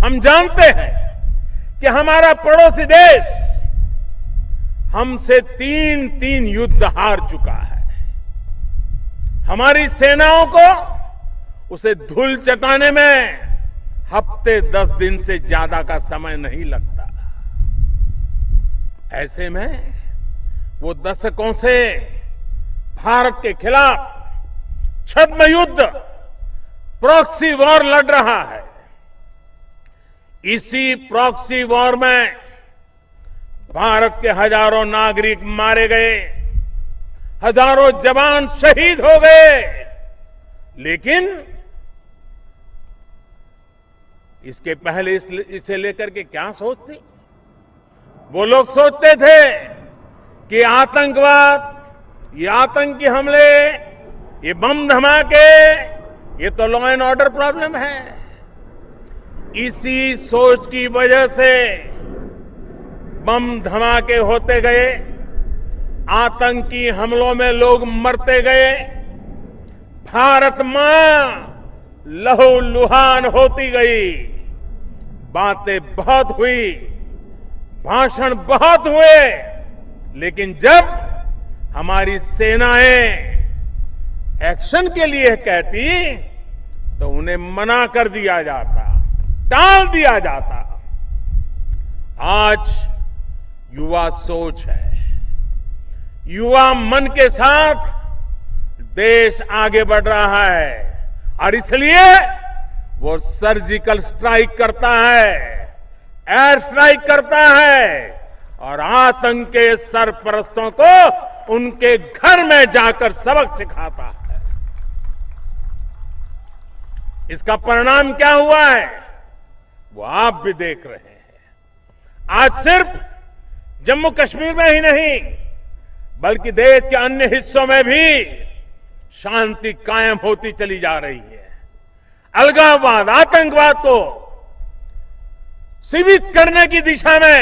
हम जानते हैं कि हमारा पड़ोसी देश हमसे तीन युद्ध हार चुका है। हमारी सेनाओं को उसे धूल चटाने में हफ्ते 10 दिन से ज्यादा का समय नहीं लगता। ऐसे में वो दशकों से भारत के खिलाफ छद्म युद्ध, प्रॉक्सी वॉर लड़ रहा है। इसी प्रॉक्सी वॉर में भारत के हजारों नागरिक मारे गए, हजारों जवान शहीद हो गए, लेकिन इसके पहले इसे लेकर के क्या सोचते? वो लोग सोचते थे कि आतंकवाद, ये आतंकी हमले, ये बम धमाके, ये तो लॉ एंड ऑर्डर प्रॉब्लम है। इसी सोच की वजह से बम धमाके होते गए, आतंकी हमलों में लोग मरते गए, भारत मां लहूलुहान होती गई। बातें बहुत हुई, भाषण बहुत हुए, लेकिन जब हमारी सेनाएं एक्शन के लिए कहती तो उन्हें मना कर दिया जाता, टाल दिया जाता। आज युवा सोच है, युवा मन के साथ देश आगे बढ़ रहा है और इसलिए वो सर्जिकल स्ट्राइक करता है, एयर स्ट्राइक करता है और आतंक के सरपरस्तों को उनके घर में जाकर सबक सिखाता है। इसका परिणाम क्या हुआ है वो आप भी देख रहे हैं। आज सिर्फ जम्मू कश्मीर में ही नहीं बल्कि देश के अन्य हिस्सों में भी शांति कायम होती चली जा रही है। अलगाववाद, आतंकवाद को सीमित करने की दिशा में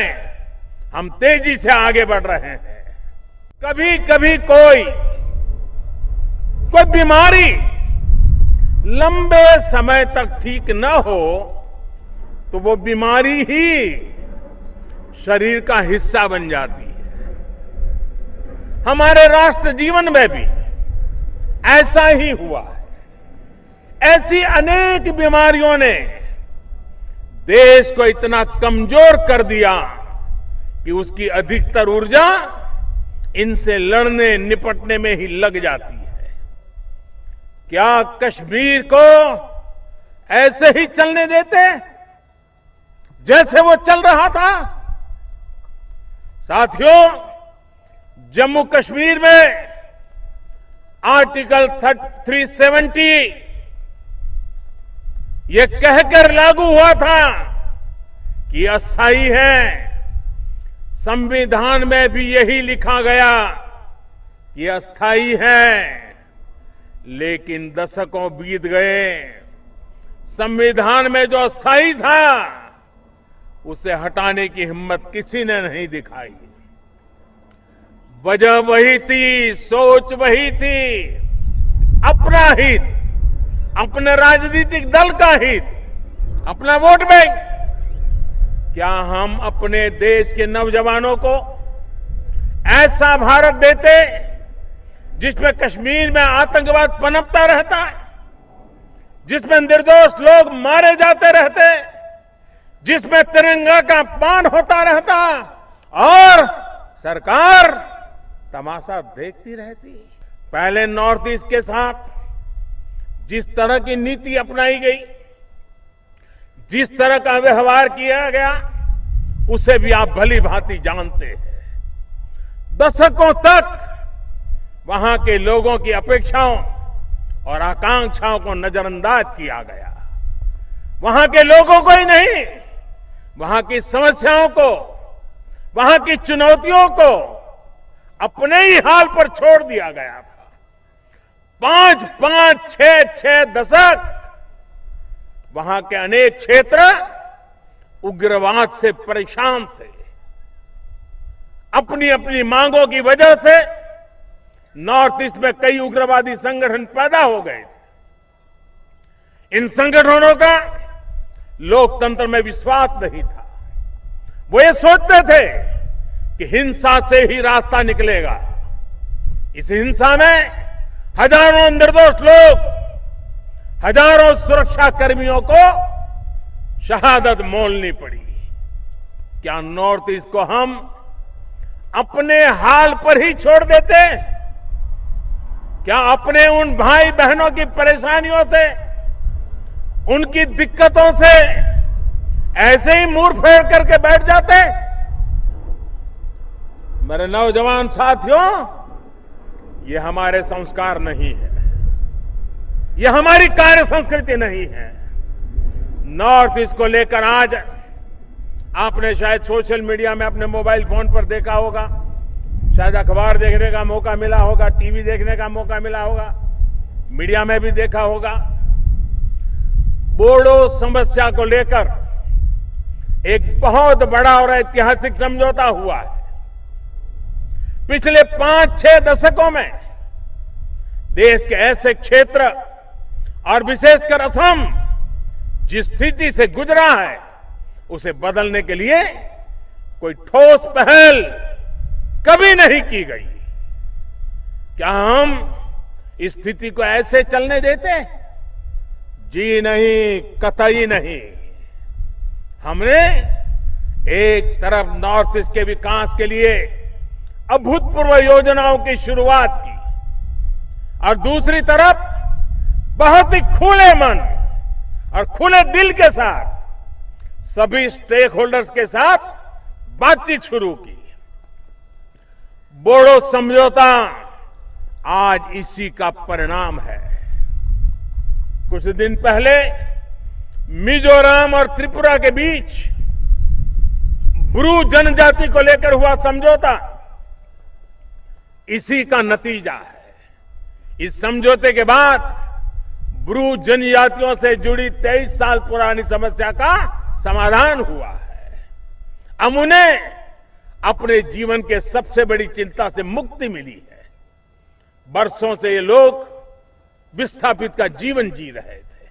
हम तेजी से आगे बढ़ रहे हैं। कभी कभी कोई बीमारी लंबे समय तक ठीक न हो तो वो बीमारी ही शरीर का हिस्सा बन जाती है। हमारे राष्ट्र जीवन में भी ऐसा ही हुआ है। ऐसी अनेक बीमारियों ने देश को इतना कमजोर कर दिया कि उसकी अधिकतर ऊर्जा इनसे लड़ने निपटने में ही लग जाती है। क्या कश्मीर को ऐसे ही चलने देते जैसे वो चल रहा था? साथियों, जम्मू कश्मीर में आर्टिकल 370 ये कहकर लागू हुआ था कि अस्थायी है। संविधान में भी यही लिखा गया कि अस्थायी है, लेकिन दशकों बीत गए, संविधान में जो अस्थायी था उसे हटाने की हिम्मत किसी ने नहीं दिखाई। वजह वही थी, सोच वही थी, अपना हित, अपने राजनीतिक दल का हित, अपना वोट बैंक। क्या हम अपने देश के नौजवानों को ऐसा भारत देते जिसमें कश्मीर में आतंकवाद पनपता रहता, जिसमें निर्दोष लोग मारे जाते रहते, जिसमें तिरंगा का अपमान होता रहता और सरकार तमाशा देखती रहती? पहले नॉर्थ ईस्ट के साथ जिस तरह की नीति अपनाई गई, जिस तरह का व्यवहार किया गया, उसे भी आप भली भांति जानते हैं। दशकों तक वहां के लोगों की अपेक्षाओं और आकांक्षाओं को नजरअंदाज किया गया। वहां के लोगों को ही नहीं, वहां की समस्याओं को, वहां की चुनौतियों को अपने ही हाल पर छोड़ दिया गया था। 5-5, 6-6 दशक वहां के अनेक क्षेत्र उग्रवाद से परेशान थे। अपनी अपनी मांगों की वजह से नॉर्थ ईस्ट में कई उग्रवादी संगठन पैदा हो गए थे। इन संगठनों का लोकतंत्र में विश्वास नहीं था। वो ये सोचते थे कि हिंसा से ही रास्ता निकलेगा। इस हिंसा में हजारों निर्दोष लोग, हजारों सुरक्षा कर्मियों को शहादत मोलनी पड़ी। क्या नॉर्थ ईस्ट को हम अपने हाल पर ही छोड़ देते? क्या अपने उन भाई बहनों की परेशानियों से, उनकी दिक्कतों से ऐसे ही मुंह फेर करके बैठ जाते? मेरे नौजवान साथियों, ये हमारे संस्कार नहीं है, ये हमारी कार्य संस्कृति नहीं है। नॉर्थ ईस्ट को लेकर आज आपने शायद सोशल मीडिया में अपने मोबाइल फोन पर देखा होगा, शायद अखबार देखने का मौका मिला होगा, टीवी देखने का मौका मिला होगा, मीडिया में भी देखा होगा। बोडो समस्या को लेकर एक बहुत बड़ा और ऐतिहासिक समझौता हुआ है। पिछले 5-6 दशकों में देश के ऐसे क्षेत्र और विशेषकर असम जिस स्थिति से गुजरा है, उसे बदलने के लिए कोई ठोस पहल कभी नहीं की गई। क्या हम इस स्थिति को ऐसे चलने देते? जी नहीं, कतई नहीं। हमने एक तरफ नॉर्थ ईस्ट के विकास के लिए अभूतपूर्व योजनाओं की शुरुआत की और दूसरी तरफ बहुत ही खुले मन और खुले दिल के साथ सभी स्टेक होल्डर्स के साथ बातचीत शुरू की। बोडो समझौता आज इसी का परिणाम है। कुछ दिन पहले मिजोरम और त्रिपुरा के बीच ब्रू जनजाति को लेकर हुआ समझौता इसी का नतीजा है। इस समझौते के बाद ब्रू जनजातियों से जुड़ी 23 साल पुरानी समस्या का समाधान हुआ है। अब उन्हें अपने जीवन के सबसे बड़ी चिंता से मुक्ति मिली है। बरसों से ये लोग विस्थापित का जीवन जी रहे थे,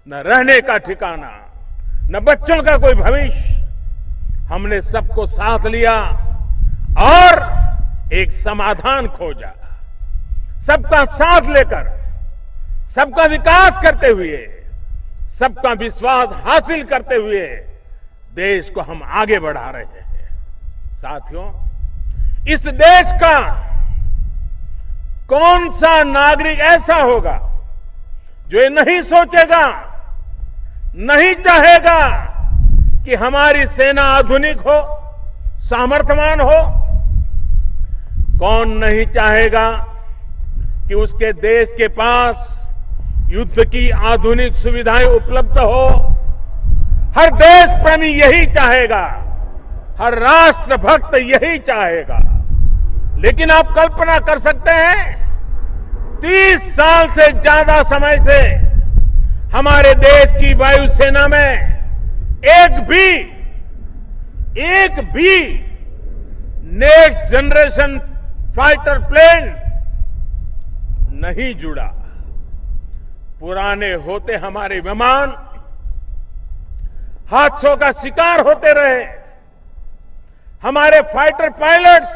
न रहने का ठिकाना, न बच्चों का कोई भविष्य। हमने सबको साथ लिया और एक समाधान खोजा। सबका साथ लेकर, सबका विकास करते हुए, सबका विश्वास हासिल करते हुए देश को हम आगे बढ़ा रहे हैं। साथियों, इस देश का कौन सा नागरिक ऐसा होगा जो ये नहीं सोचेगा, नहीं चाहेगा कि हमारी सेना आधुनिक हो, सामर्थ्यवान हो? कौन नहीं चाहेगा कि उसके देश के पास युद्ध की आधुनिक सुविधाएं उपलब्ध हो? हर देश प्रेमी यही चाहेगा, हर राष्ट्रभक्त यही चाहेगा। लेकिन आप कल्पना कर सकते हैं, 30 साल से ज्यादा समय से हमारे देश की वायुसेना में एक भी नेक्स्ट जनरेशन फाइटर प्लेन नहीं जुड़ा। पुराने होते हमारे विमान हादसों का शिकार होते रहे, हमारे फाइटर पायलट्स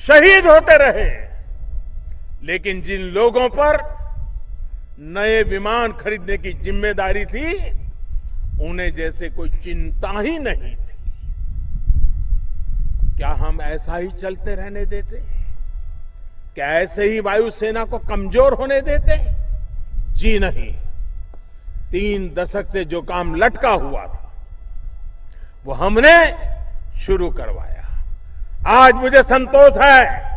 शहीद होते रहे। लेकिन जिन लोगों पर नए विमान खरीदने की जिम्मेदारी थी, उन्हें जैसे कोई चिंता ही नहीं थी। क्या हम ऐसा ही चलते रहने देते? क्या ऐसे ही वायुसेना को कमजोर होने देते? जी नहीं। 3 दशक से जो काम लटका हुआ था, वो हमने शुरू करवाया। आज मुझे संतोष है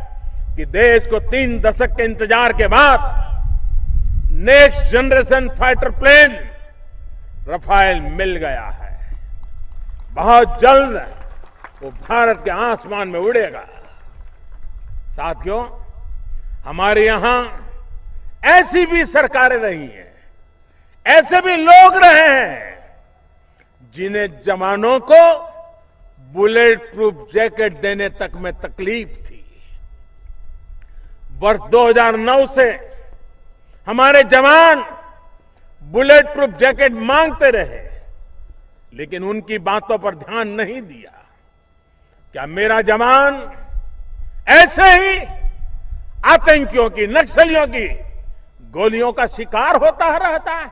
कि देश को 3 दशक के इंतजार के बाद next generation fighter plane Rafale मिल गया है। बहुत जल्द वो भारत के आसमान में उड़ेगा। साथियों, हमारे यहां ऐसी भी सरकारें रही हैं, ऐसे भी लोग रहे हैं जिन्हें जवानों को बुलेट प्रूफ जैकेट देने तक में तकलीफ थी। वर्ष 2009 से हमारे जवान बुलेट प्रूफ जैकेट मांगते रहे, लेकिन उनकी बातों पर ध्यान नहीं दिया। क्या मेरा जवान ऐसे ही आतंकियों की, नक्सलियों की गोलियों का शिकार होता रहता है?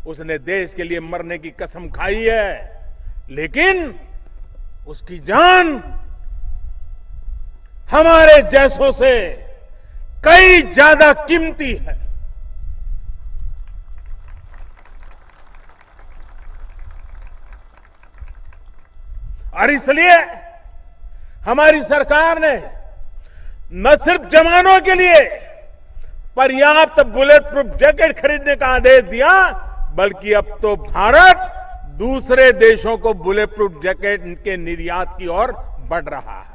उसने देश के लिए मरने की कसम खाई है, लेकिन उसकी जान हमारे जैसों से कई ज्यादा कीमती है। और इसलिए हमारी सरकार ने न सिर्फ जवानों के लिए पर्याप्त बुलेट प्रूफ जैकेट खरीदने का आदेश दिया, बल्कि अब तो भारत दूसरे देशों को बुलेट प्रूफ जैकेट के निर्यात की ओर बढ़ रहा है।